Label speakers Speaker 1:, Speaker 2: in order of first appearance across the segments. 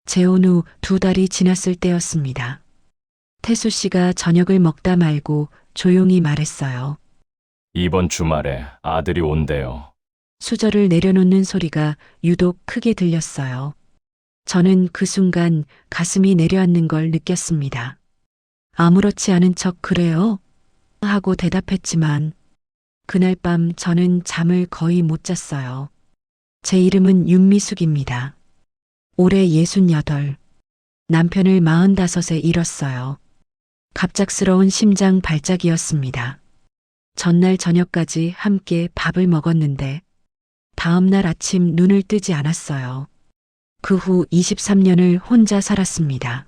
Speaker 1: 재혼 후 2달이 지났을 때였습니다. 태수 씨가 저녁을 먹다 말고 조용히 말했어요.
Speaker 2: 이번 주말에 아들이 온대요.
Speaker 1: 수저를 내려놓는 소리가 유독 크게 들렸어요. 저는 그 순간 가슴이 내려앉는 걸 느꼈습니다. 아무렇지 않은 척 그래요? 하고 대답했지만 그날 밤 저는 잠을 거의 못 잤어요. 제 이름은 윤미숙입니다. 올해 68, 남편을 45에 잃었어요. 갑작스러운 심장 발작이었습니다. 전날 저녁까지 함께 밥을 먹었는데 다음날 아침 눈을 뜨지 않았어요. 그 후 23년을 혼자 살았습니다.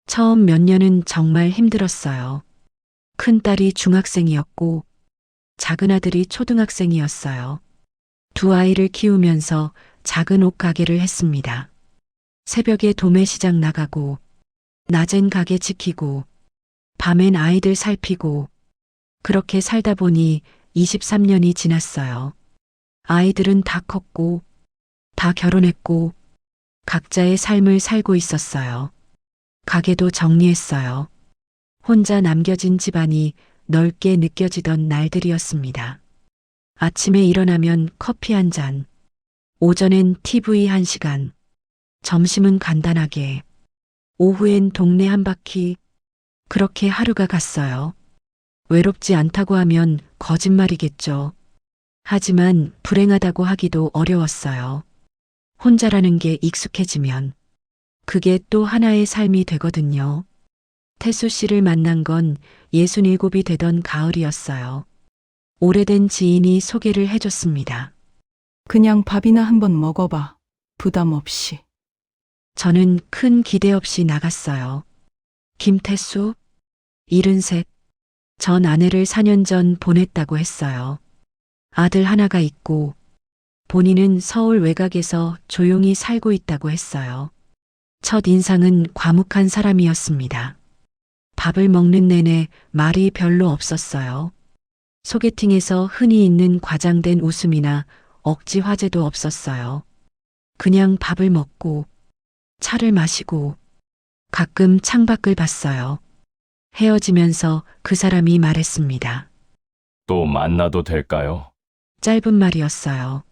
Speaker 1: 처음 몇 년은 정말 힘들었어요. 큰딸이 중학생이었고 작은 아들이 초등학생이었어요. 두 아이를 키우면서 작은 옷 가게를 했습니다. 새벽에 도매시장 나가고 낮엔 가게 지키고 밤엔 아이들 살피고 그렇게 살다 보니 23년이 지났어요. 아이들은 다 컸고 다 결혼했고 각자의 삶을 살고 있었어요. 가게도 정리했어요. 혼자 남겨진 집안이 넓게 느껴지던 날들이었습니다. 아침에 일어나면 커피 한 잔, 오전엔 TV 1시간, 점심은 간단하게, 오후엔 동네 한 바퀴, 그렇게 하루가 갔어요. 외롭지 않다고 하면 거짓말이겠죠. 하지만 불행하다고 하기도 어려웠어요. 혼자라는 게 익숙해지면 그게 또 하나의 삶이 되거든요. 태수 씨를 만난 건 67이 되던 가을이었어요. 오래된 지인이 소개를 해줬습니다.
Speaker 3: 그냥 밥이나 한번 먹어봐. 부담 없이.
Speaker 1: 저는 큰 기대 없이 나갔어요. 김태수, 73, 전 아내를 4년 전 보냈다고 했어요. 아들 하나가 있고 본인은 서울 외곽에서 조용히 살고 있다고 했어요. 첫 인상은 과묵한 사람이었습니다. 밥을 먹는 내내 말이 별로 없었어요. 소개팅에서 흔히 있는 과장된 웃음이나 억지 화제도 없었어요. 그냥 밥을 먹고 차를 마시고 가끔 창밖을 봤어요. 헤어지면서 그 사람이 말했습니다.
Speaker 2: 또 만나도 될까요?
Speaker 1: 짧은 말이었어요.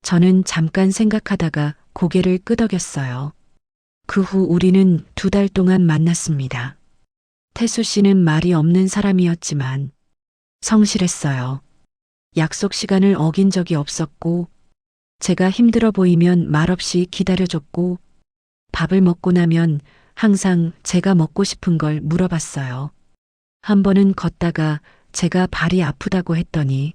Speaker 1: 저는 잠깐 생각하다가 고개를 끄덕였어요. 그 후 우리는 2달 동안 만났습니다. 태수 씨는 말이 없는 사람이었지만 성실했어요. 약속 시간을 어긴 적이 없었고 제가 힘들어 보이면 말없이 기다려줬고 밥을 먹고 나면 항상 제가 먹고 싶은 걸 물어봤어요. 한 번은 걷다가 제가 발이 아프다고 했더니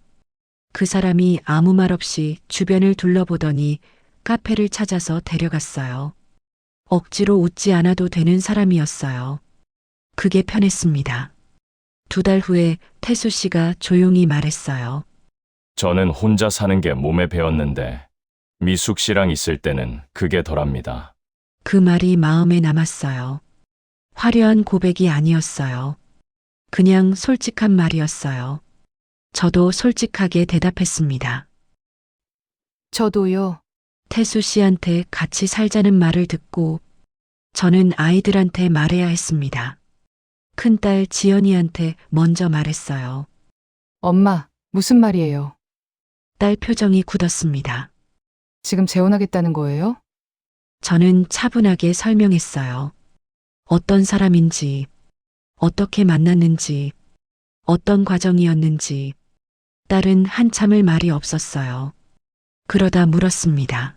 Speaker 1: 그 사람이 아무 말 없이 주변을 둘러보더니 카페를 찾아서 데려갔어요. 억지로 웃지 않아도 되는 사람이었어요. 그게 편했습니다. 2달 후에 태수 씨가 조용히 말했어요.
Speaker 2: 저는 혼자 사는 게 몸에 배었는데 미숙 씨랑 있을 때는 그게 덜합니다.
Speaker 1: 그 말이 마음에 남았어요. 화려한 고백이 아니었어요. 그냥 솔직한 말이었어요. 저도 솔직하게 대답했습니다.
Speaker 3: 저도요.
Speaker 1: 태수 씨한테 같이 살자는 말을 듣고 저는 아이들한테 말해야 했습니다. 큰딸 지연이한테 먼저 말했어요.
Speaker 3: 엄마, 무슨 말이에요?
Speaker 1: 딸 표정이 굳었습니다.
Speaker 3: 지금 재혼하겠다는 거예요?
Speaker 1: 저는 차분하게 설명했어요. 어떤 사람인지, 어떻게 만났는지, 어떤 과정이었는지. 딸은 한참을 말이 없었어요. 그러다 물었습니다.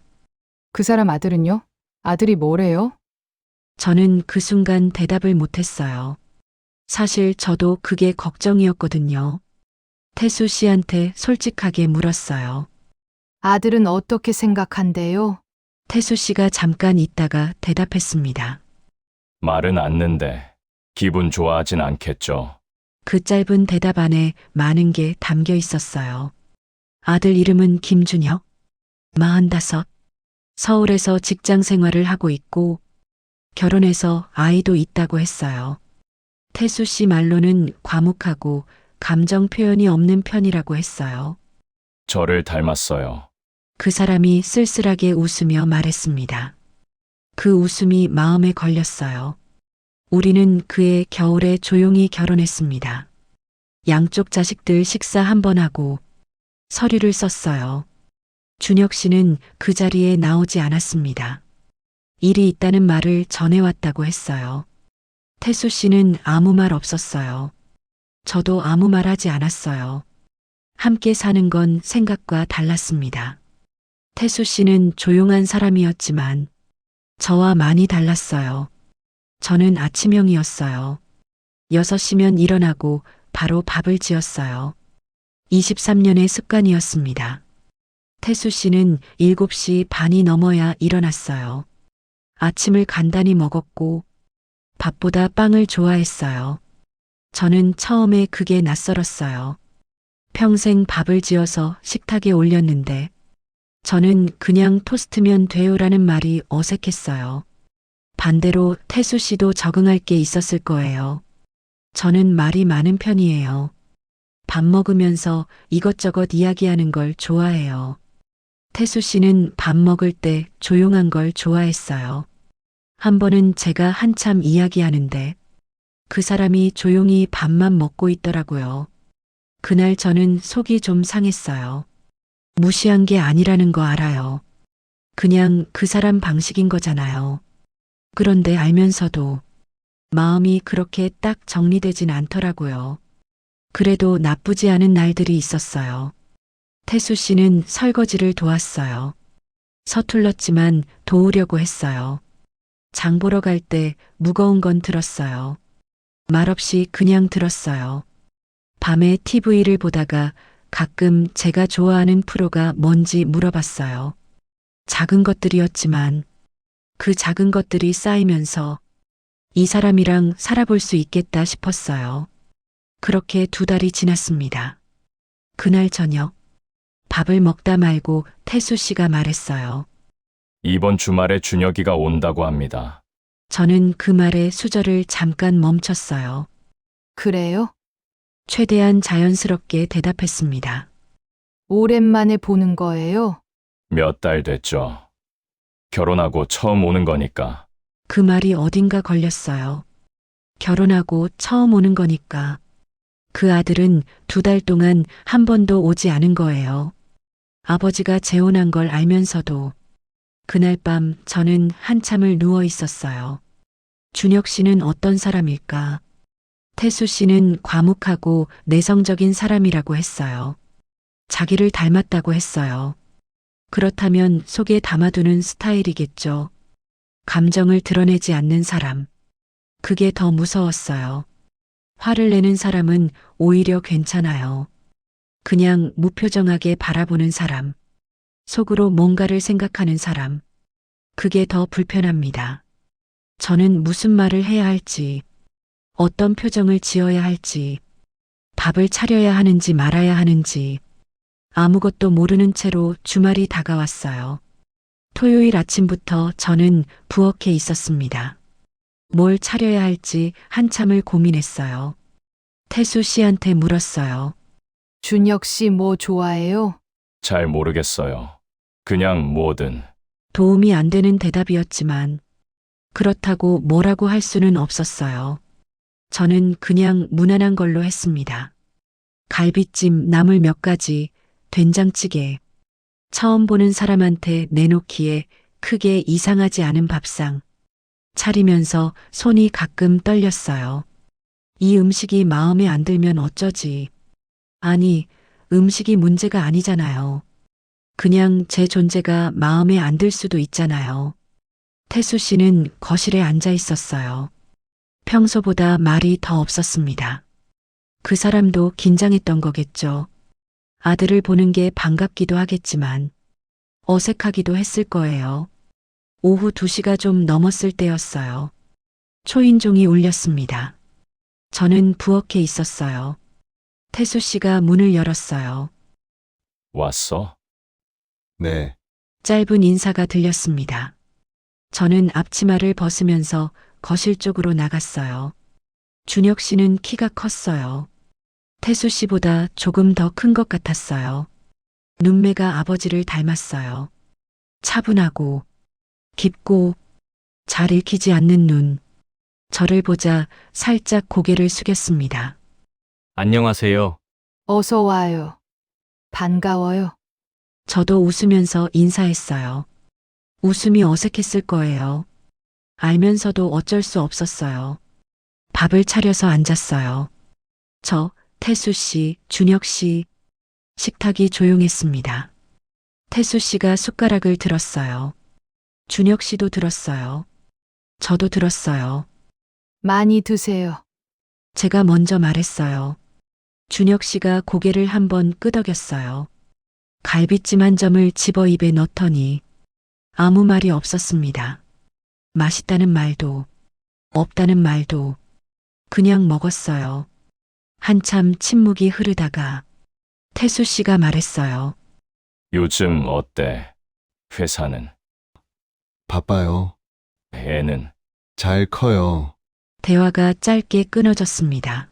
Speaker 3: 그 사람 아들은요? 아들이 뭐래요?
Speaker 1: 저는 그 순간 대답을 못했어요. 사실 저도 그게 걱정이었거든요. 태수 씨한테 솔직하게 물었어요.
Speaker 3: 아들은 어떻게 생각한대요?
Speaker 1: 태수 씨가 잠깐 있다가 대답했습니다.
Speaker 2: 말은 않는데 기분 좋아하진 않겠죠.
Speaker 1: 그 짧은 대답 안에 많은 게 담겨 있었어요. 아들 이름은 김준혁, 45, 서울에서 직장 생활을 하고 있고 결혼해서 아이도 있다고 했어요. 태수 씨 말로는 과묵하고 감정 표현이 없는 편이라고 했어요.
Speaker 2: 저를 닮았어요.
Speaker 1: 그 사람이 쓸쓸하게 웃으며 말했습니다. 그 웃음이 마음에 걸렸어요. 우리는 그해 겨울에 조용히 결혼했습니다. 양쪽 자식들 식사 한 번 하고 서류를 썼어요. 준혁 씨는 그 자리에 나오지 않았습니다. 일이 있다는 말을 전해왔다고 했어요. 태수 씨는 아무 말 없었어요. 저도 아무 말 하지 않았어요. 함께 사는 건 생각과 달랐습니다. 태수 씨는 조용한 사람이었지만 저와 많이 달랐어요. 저는 아침형이었어요. 6시면 일어나고 바로 밥을 지었어요. 23년의 습관이었습니다. 태수 씨는 7시 반이 넘어야 일어났어요. 아침을 간단히 먹었고 밥보다 빵을 좋아했어요. 저는 처음에 그게 낯설었어요. 평생 밥을 지어서 식탁에 올렸는데 저는 그냥 토스트면 돼요라는 말이 어색했어요. 반대로 태수 씨도 적응할 게 있었을 거예요. 저는 말이 많은 편이에요. 밥 먹으면서 이것저것 이야기하는 걸 좋아해요. 태수 씨는 밥 먹을 때 조용한 걸 좋아했어요. 한 번은 제가 한참 이야기하는데 그 사람이 조용히 밥만 먹고 있더라고요. 그날 저는 속이 좀 상했어요. 무시한 게 아니라는 거 알아요. 그냥 그 사람 방식인 거잖아요. 그런데 알면서도 마음이 그렇게 딱 정리되진 않더라고요. 그래도 나쁘지 않은 날들이 있었어요. 태수 씨는 설거지를 도왔어요. 서툴렀지만 도우려고 했어요. 장 보러 갈 때 무거운 건 들었어요. 말없이 그냥 들었어요. 밤에 TV를 보다가 가끔 제가 좋아하는 프로가 뭔지 물어봤어요. 작은 것들이었지만 그 작은 것들이 쌓이면서 이 사람이랑 살아볼 수 있겠다 싶었어요. 그렇게 2달이 지났습니다. 그날 저녁 밥을 먹다 말고 태수 씨가 말했어요.
Speaker 2: 이번 주말에 준혁이가 온다고 합니다.
Speaker 1: 저는 그 말에 수저를 잠깐 멈췄어요.
Speaker 4: 그래요?
Speaker 1: 최대한 자연스럽게 대답했습니다.
Speaker 4: 오랜만에 보는 거예요?
Speaker 2: 몇 달 됐죠. 결혼하고 처음 오는 거니까.
Speaker 1: 그 말이 어딘가 걸렸어요. 결혼하고 처음 오는 거니까. 그 아들은 2달 동안 한 번도 오지 않은 거예요. 아버지가 재혼한 걸 알면서도 그날 밤 저는 한참을 누워 있었어요. 준혁 씨는 어떤 사람일까? 태수 씨는 과묵하고 내성적인 사람이라고 했어요. 자기를 닮았다고 했어요. 그렇다면 속에 담아두는 스타일이겠죠. 감정을 드러내지 않는 사람. 그게 더 무서웠어요. 화를 내는 사람은 오히려 괜찮아요. 그냥 무표정하게 바라보는 사람. 속으로 뭔가를 생각하는 사람. 그게 더 불편합니다. 저는 무슨 말을 해야 할지, 어떤 표정을 지어야 할지, 밥을 차려야 하는지 말아야 하는지, 아무것도 모르는 채로 주말이 다가왔어요. 토요일 아침부터 저는 부엌에 있었습니다. 뭘 차려야 할지 한참을 고민했어요. 태수 씨한테 물었어요.
Speaker 4: 준혁 씨 뭐 좋아해요?
Speaker 2: 잘 모르겠어요. 그냥 뭐든.
Speaker 1: 도움이 안 되는 대답이었지만 그렇다고 뭐라고 할 수는 없었어요. 저는 그냥 무난한 걸로 했습니다. 갈비찜, 나물 몇 가지, 된장찌개. 처음 보는 사람한테 내놓기에 크게 이상하지 않은 밥상. 차리면서 손이 가끔 떨렸어요. 이 음식이 마음에 안 들면 어쩌지. 아니, 음식이 문제가 아니잖아요. 그냥 제 존재가 마음에 안 들 수도 있잖아요. 태수 씨는 거실에 앉아 있었어요. 평소보다 말이 더 없었습니다. 그 사람도 긴장했던 거겠죠. 아들을 보는 게 반갑기도 하겠지만 어색하기도 했을 거예요. 오후 2시가 좀 넘었을 때였어요. 초인종이 울렸습니다. 저는 부엌에 있었어요. 태수 씨가 문을 열었어요.
Speaker 2: 왔어?
Speaker 5: 네,
Speaker 1: 짧은 인사가 들렸습니다. 저는 앞치마를 벗으면서 거실 쪽으로 나갔어요. 준혁 씨는 키가 컸어요. 태수 씨보다 조금 더 큰 것 같았어요. 눈매가 아버지를 닮았어요. 차분하고 깊고 잘 읽히지 않는 눈. 저를 보자 살짝 고개를 숙였습니다.
Speaker 5: 안녕하세요.
Speaker 4: 어서 와요. 반가워요.
Speaker 1: 저도 웃으면서 인사했어요. 웃음이 어색했을 거예요. 알면서도 어쩔 수 없었어요. 밥을 차려서 앉았어요. 저, 태수 씨, 준혁 씨. 식탁이 조용했습니다. 태수 씨가 숟가락을 들었어요. 준혁 씨도 들었어요. 저도 들었어요.
Speaker 4: 많이 드세요.
Speaker 1: 제가 먼저 말했어요. 준혁 씨가 고개를 한번 끄덕였어요. 갈비찜 한 점을 집어 입에 넣더니 아무 말이 없었습니다. 맛있다는 말도, 없다는 말도, 그냥 먹었어요. 한참 침묵이 흐르다가 태수 씨가 말했어요.
Speaker 2: 요즘 어때? 회사는?
Speaker 6: 바빠요.
Speaker 2: 애는?
Speaker 6: 잘 커요.
Speaker 1: 대화가 짧게 끊어졌습니다.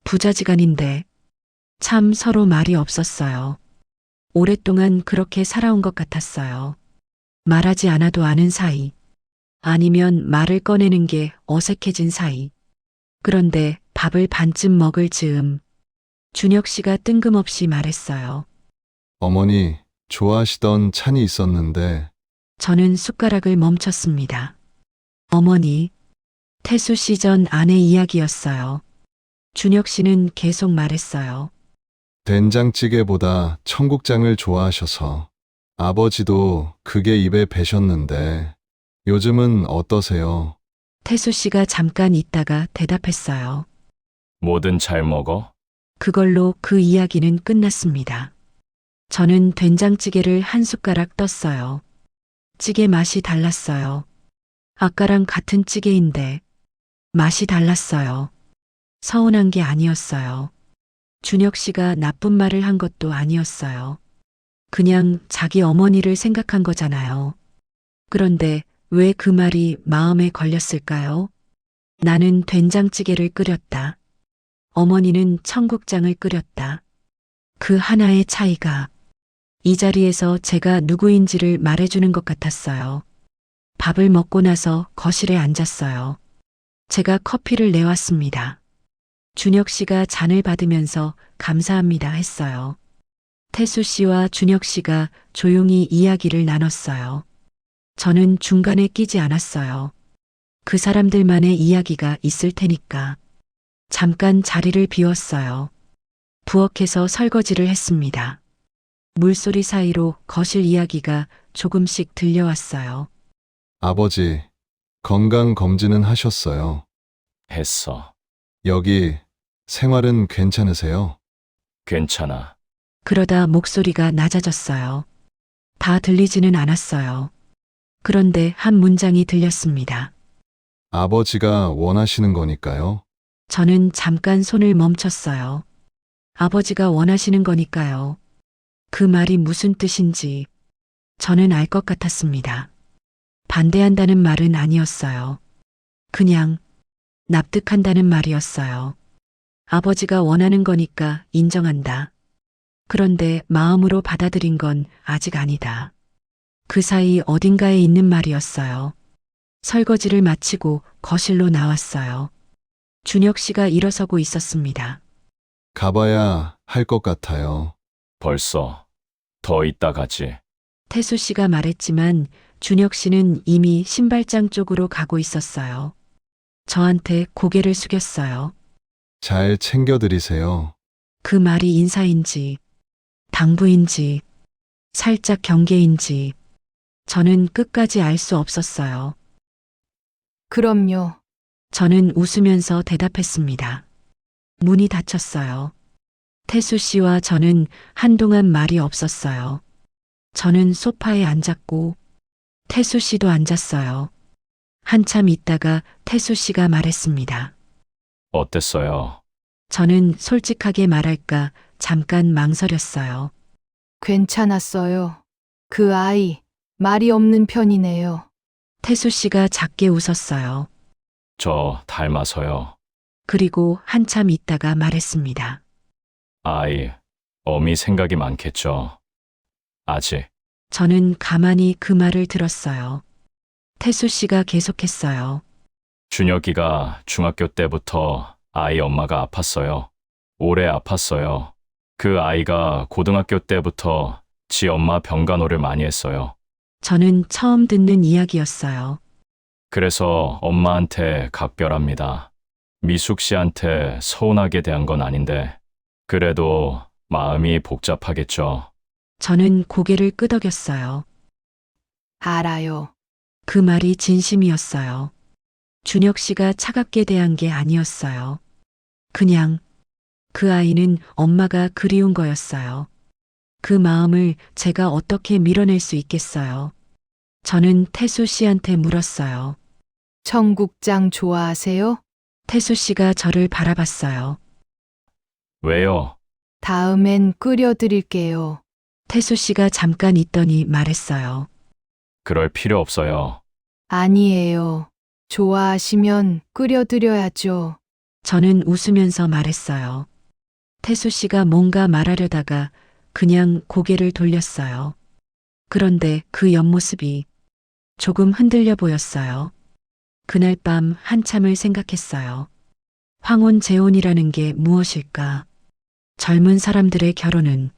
Speaker 1: 부자지간인데 참 서로 말이 없었어요. 오랫동안 그렇게 살아온 것 같았어요. 말하지 않아도 아는 사이. 아니면 말을 꺼내는 게 어색해진 사이. 그런데 밥을 반쯤 먹을 즈음 준혁 씨가 뜬금없이 말했어요.
Speaker 6: 어머니, 좋아하시던 찬이 있었는데,
Speaker 1: 저는 숟가락을 멈췄습니다. 어머니, 태수 씨 전 아내 이야기였어요. 준혁 씨는 계속 말했어요.
Speaker 6: 된장찌개보다 청국장을 좋아하셔서, 아버지도 그게 입에 배셨는데, 요즘은 어떠세요?
Speaker 1: 태수 씨가 잠깐 있다가 대답했어요.
Speaker 2: 뭐든 잘 먹어?
Speaker 1: 그걸로 그 이야기는 끝났습니다. 저는 된장찌개를 한 숟가락 떴어요. 찌개 맛이 달랐어요. 아까랑 같은 찌개인데 맛이 달랐어요. 서운한 게 아니었어요. 준혁 씨가 나쁜 말을 한 것도 아니었어요. 그냥 자기 어머니를 생각한 거잖아요. 그런데 왜 그 말이 마음에 걸렸을까요? 나는 된장찌개를 끓였다. 어머니는 청국장을 끓였다. 그 하나의 차이가 이 자리에서 제가 누구인지를 말해주는 것 같았어요. 밥을 먹고 나서 거실에 앉았어요. 제가 커피를 내왔습니다. 준혁 씨가 잔을 받으면서 감사합니다 했어요. 태수 씨와 준혁 씨가 조용히 이야기를 나눴어요. 저는 중간에 끼지 않았어요. 그 사람들만의 이야기가 있을 테니까. 잠깐 자리를 비웠어요. 부엌에서 설거지를 했습니다. 물소리 사이로 거실 이야기가 조금씩 들려왔어요.
Speaker 6: 아버지, 건강검진은 하셨어요.
Speaker 2: 했어.
Speaker 6: 여기, 생활은 괜찮으세요?
Speaker 2: 괜찮아.
Speaker 1: 그러다 목소리가 낮아졌어요. 다 들리지는 않았어요. 그런데 한 문장이 들렸습니다.
Speaker 6: 아버지가 원하시는 거니까요.
Speaker 1: 저는 잠깐 손을 멈췄어요. 아버지가 원하시는 거니까요. 그 말이 무슨 뜻인지 저는 알 것 같았습니다. 반대한다는 말은 아니었어요. 그냥 납득한다는 말이었어요. 아버지가 원하는 거니까 인정한다. 그런데 마음으로 받아들인 건 아직 아니다. 그 사이 어딘가에 있는 말이었어요. 설거지를 마치고 거실로 나왔어요. 준혁 씨가 일어서고 있었습니다.
Speaker 6: 가봐야 할 것 같아요.
Speaker 2: 벌써. 더 이따 가지.
Speaker 1: 태수 씨가 말했지만 준혁 씨는 이미 신발장 쪽으로 가고 있었어요. 저한테 고개를 숙였어요.
Speaker 6: 잘 챙겨드리세요.
Speaker 1: 그 말이 인사인지, 당부인지, 살짝 경계인지, 저는 끝까지 알 수 없었어요.
Speaker 4: 그럼요.
Speaker 1: 저는 웃으면서 대답했습니다. 문이 닫혔어요. 태수 씨와 저는 한동안 말이 없었어요. 저는 소파에 앉았고, 태수 씨도 앉았어요. 한참 있다가 태수 씨가 말했습니다.
Speaker 2: 어땠어요?
Speaker 1: 저는 솔직하게 말할까 잠깐 망설였어요.
Speaker 4: 괜찮았어요. 그 아이, 말이 없는 편이네요.
Speaker 1: 태수 씨가 작게 웃었어요.
Speaker 2: 저 닮아서요.
Speaker 1: 그리고 한참 있다가 말했습니다.
Speaker 2: 아이, 어미 생각이 많겠죠. 아직.
Speaker 1: 저는 가만히 그 말을 들었어요. 태수 씨가 계속했어요.
Speaker 2: 준혁이가 중학교 때부터 아이 엄마가 아팠어요. 오래 아팠어요. 그 아이가 고등학교 때부터 지 엄마 병간호를 많이 했어요.
Speaker 1: 저는 처음 듣는 이야기였어요.
Speaker 2: 그래서 엄마한테 각별합니다. 미숙 씨한테 서운하게 대한 건 아닌데, 그래도 마음이 복잡하겠죠.
Speaker 1: 저는 고개를 끄덕였어요.
Speaker 4: 알아요.
Speaker 1: 그 말이 진심이었어요. 준혁 씨가 차갑게 대한 게 아니었어요. 그냥 그 아이는 엄마가 그리운 거였어요. 그 마음을 제가 어떻게 밀어낼 수 있겠어요. 저는 태수 씨한테 물었어요.
Speaker 4: 청국장 좋아하세요?
Speaker 1: 태수 씨가 저를 바라봤어요.
Speaker 2: 왜요?
Speaker 4: 다음엔 끓여드릴게요.
Speaker 1: 태수 씨가 잠깐 있더니 말했어요.
Speaker 2: 그럴 필요 없어요.
Speaker 4: 아니에요. 좋아하시면 끓여드려야죠.
Speaker 1: 저는 웃으면서 말했어요. 태수 씨가 뭔가 말하려다가 그냥 고개를 돌렸어요. 그런데 그 옆모습이 조금 흔들려 보였어요. 그날 밤 한참을 생각했어요. 황혼 재혼이라는 게 무엇일까? 젊은 사람들의 결혼은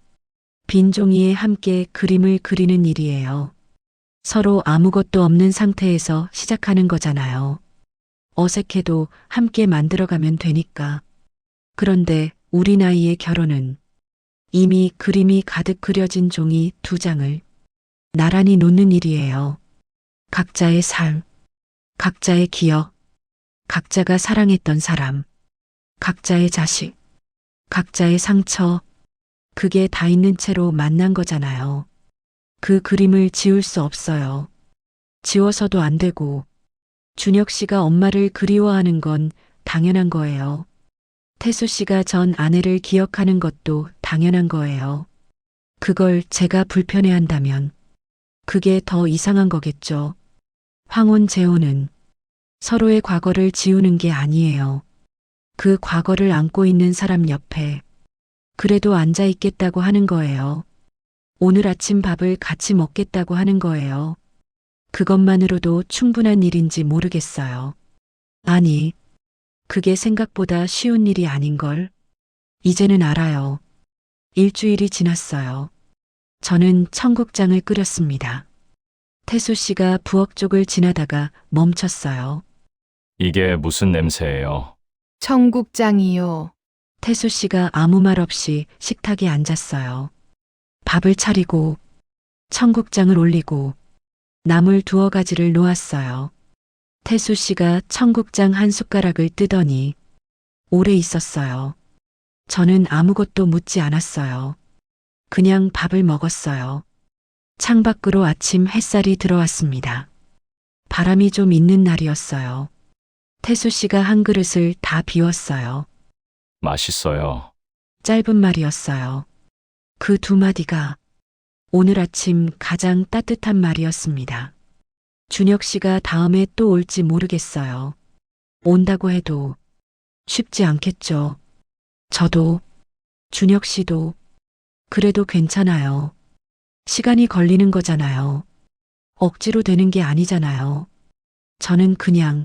Speaker 1: 빈 종이에 함께 그림을 그리는 일이에요. 서로 아무것도 없는 상태에서 시작하는 거잖아요. 어색해도 함께 만들어가면 되니까. 그런데 우리 나이의 결혼은 이미 그림이 가득 그려진 종이 2장을 나란히 놓는 일이에요. 각자의 삶, 각자의 기억, 각자가 사랑했던 사람, 각자의 자식, 각자의 상처, 그게 다 있는 채로 만난 거잖아요. 그 그림을 지울 수 없어요. 지워서도 안 되고, 준혁 씨가 엄마를 그리워하는 건 당연한 거예요. 태수 씨가 전 아내를 기억하는 것도 당연한 거예요. 그걸 제가 불편해한다면 그게 더 이상한 거겠죠. 황혼 재혼은 서로의 과거를 지우는 게 아니에요. 그 과거를 안고 있는 사람 옆에 그래도 앉아 있겠다고 하는 거예요. 오늘 아침 밥을 같이 먹겠다고 하는 거예요. 그것만으로도 충분한 일인지 모르겠어요. 아니, 그게 생각보다 쉬운 일이 아닌걸. 이제는 알아요. 일주일이 지났어요. 저는 청국장을 끓였습니다. 태수 씨가 부엌 쪽을 지나다가 멈췄어요.
Speaker 2: 이게 무슨 냄새예요?
Speaker 4: 청국장이요.
Speaker 1: 태수 씨가 아무 말 없이 식탁에 앉았어요. 밥을 차리고 청국장을 올리고 나물 2가지를 놓았어요. 태수 씨가 청국장 한 숟가락을 뜨더니 오래 있었어요. 저는 아무것도 묻지 않았어요. 그냥 밥을 먹었어요. 창밖으로 아침 햇살이 들어왔습니다. 바람이 좀 있는 날이었어요. 태수 씨가 한 그릇을 다 비웠어요.
Speaker 2: 맛있어요.
Speaker 1: 짧은 말이었어요. 그 2마디가 오늘 아침 가장 따뜻한 말이었습니다. 준혁 씨가 다음에 또 올지 모르겠어요. 온다고 해도 쉽지 않겠죠. 저도, 준혁 씨도, 그래도 괜찮아요. 시간이 걸리는 거잖아요. 억지로 되는 게 아니잖아요. 저는 그냥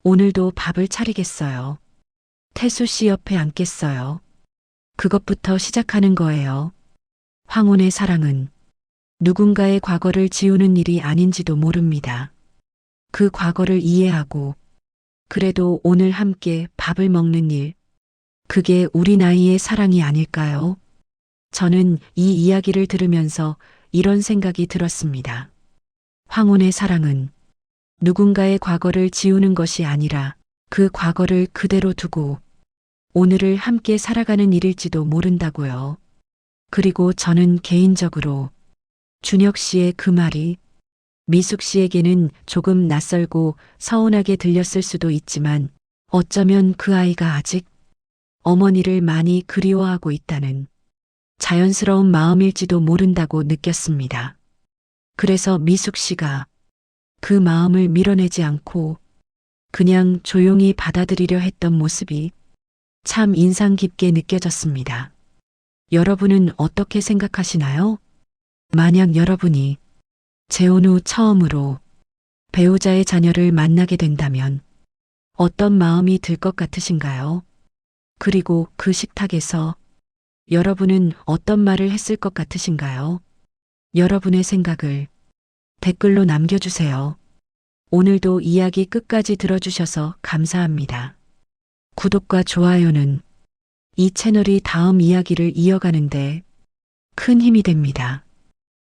Speaker 1: 오늘도 밥을 차리겠어요. 태수 씨 옆에 앉겠어요. 그것부터 시작하는 거예요. 황혼의 사랑은 누군가의 과거를 지우는 일이 아닌지도 모릅니다. 그 과거를 이해하고 그래도 오늘 함께 밥을 먹는 일, 그게 우리 나이의 사랑이 아닐까요? 저는 이 이야기를 들으면서 이런 생각이 들었습니다. 황혼의 사랑은 누군가의 과거를 지우는 것이 아니라 그 과거를 그대로 두고 오늘을 함께 살아가는 일일지도 모른다고요. 그리고 저는 개인적으로 준혁 씨의 그 말이 미숙 씨에게는 조금 낯설고 서운하게 들렸을 수도 있지만 어쩌면 그 아이가 아직 어머니를 많이 그리워하고 있다는 자연스러운 마음일지도 모른다고 느꼈습니다. 그래서 미숙 씨가 그 마음을 밀어내지 않고 그냥 조용히 받아들이려 했던 모습이 참 인상 깊게 느껴졌습니다. 여러분은 어떻게 생각하시나요? 만약 여러분이 재혼 후 처음으로 배우자의 자녀를 만나게 된다면 어떤 마음이 들 것 같으신가요? 그리고 그 식탁에서 여러분은 어떤 말을 했을 것 같으신가요? 여러분의 생각을 댓글로 남겨주세요. 오늘도 이야기 끝까지 들어주셔서 감사합니다. 구독과 좋아요는 이 채널이 다음 이야기를 이어가는데 큰 힘이 됩니다.